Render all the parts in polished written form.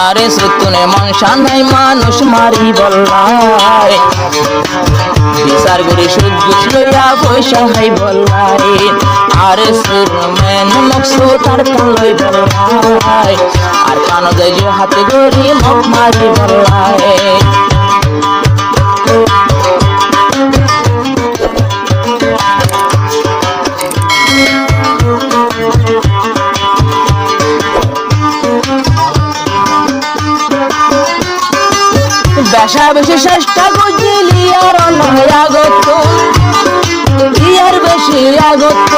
আরে সুতুনে মনসা নাই মানুষ মারি বললাই বিচার করি সুদ বুঝ লইয়া পয়সা হাই বললাই আরে সুরমেন মকসু তার কান লই বললাই আর কান দেয় যে হাতে গড়ি মক মারি বললাই বেশা বেশি চেষ্টা বুঝলি আর নয় আগত ইয়ার বেশি আগত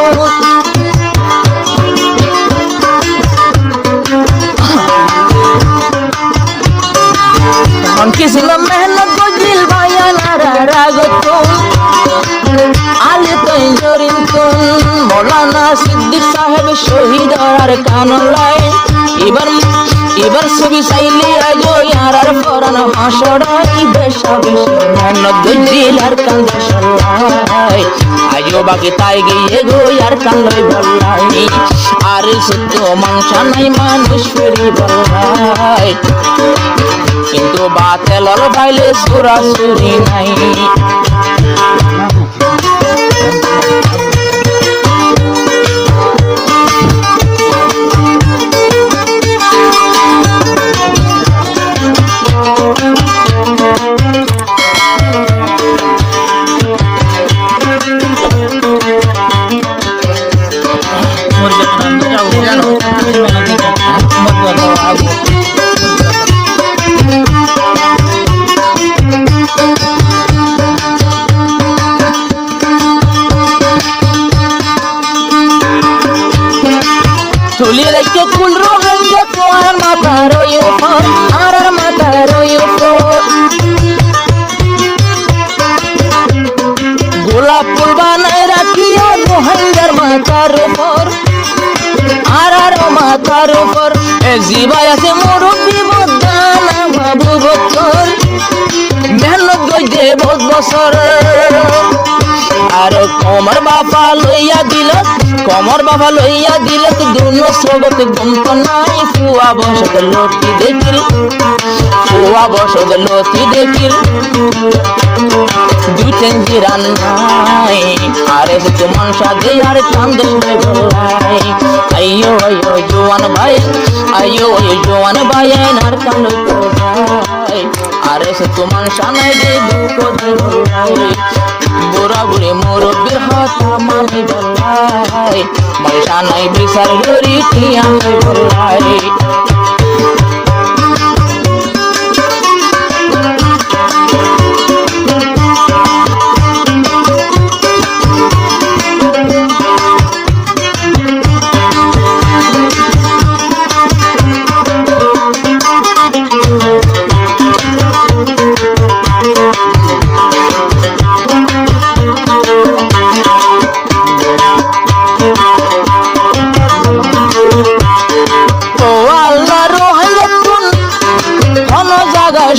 কি ছিল মেহনত বুঝলিল ভাইয়ানার আগত আলে তুই জরিন তুন মৌলানা সিদ্দিক সাহেব শহীদ আর কানলাই এবার ছবি চাইলি আজো ইয়ার আর পরান হাসড়াই বেশা বেশি মেহনত বুঝিল আর কান্দে সল্লাই আজো বাকি তাই গিয়ে গো ইয়ার কান্দই বললাই আর সত্য মাংসা নাই মানুষ ফেরি বললাই কিন্তু বাতেলর বাইলে সুরাসুরি নাই চুলি রেখে কুল রোহাঙ্গে তোমার মাথার উপর আর মাথার উপর গোলাপ ফুল বানায় রাখিও রোহাঙ্গার মাথার উপর আর মাথার উপর জিবাই আছে মুরব্বী বদানা বাবু বছর মেহনত গইতে বহুত বছর আর কমর বাবা লইয়া দিল তো দুনো সবত গমত নাই ফুয়া বসত লতি দেখিল দুটেন জিরান নাই আরে তো মনসা দে আর কান্দে বলাই আইয়ো জোয়ান ভাই আর কান্দে বলাই আরে তো মনসা নাই দে দুঃখ দে বলাই বুড়া বুড়ি মুরব্বির হাত মানি বললাই মনসা নাই বিচার করি টিয়া বললাই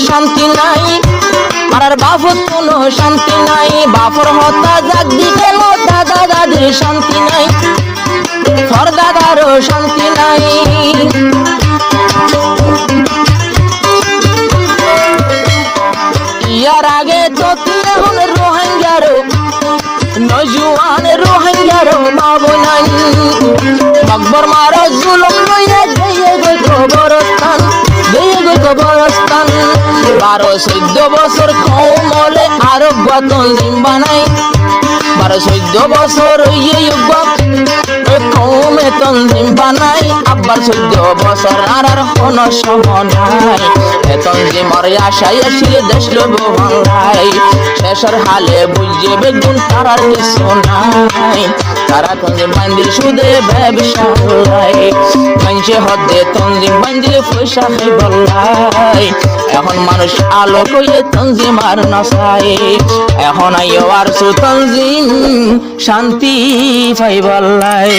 শান্তি নাই আর বাপর কোনো শান্তি নাই বাপর হতা জাগ দিকে দাদা দাদির শান্তি নাই ফর দাদারও শান্তি নাই ইয়ার আগে তো এখন রোহিঙ্গারও নজওয়ান রোহিঙ্গারও বাবু নাই আকবর মারো জুলুম লইয়া দিয়ে গই কবরস্থান 12-14 বছর কমলে আরো বতন বানাই 12-14 বছর কমে তঞ্জিম বানাই আবার 14 বছর আর কোন সময় তঞ্জিমর আশায় আসিল দেশ লোক বাংলাই শেষের হালে বুঝে বেগুন তারার কিছু নাই তারা তঞ্জিম বান্দিল সুদে ব্যবসা মানুষে হদে তঞ্জিম বান্দিল পয়সা বললাই এখন মানুষ আলো কইয়ে তঞ্জিম আর নাচাই এখন আইও আর তঞ্জিম শান্তি পাই বললাই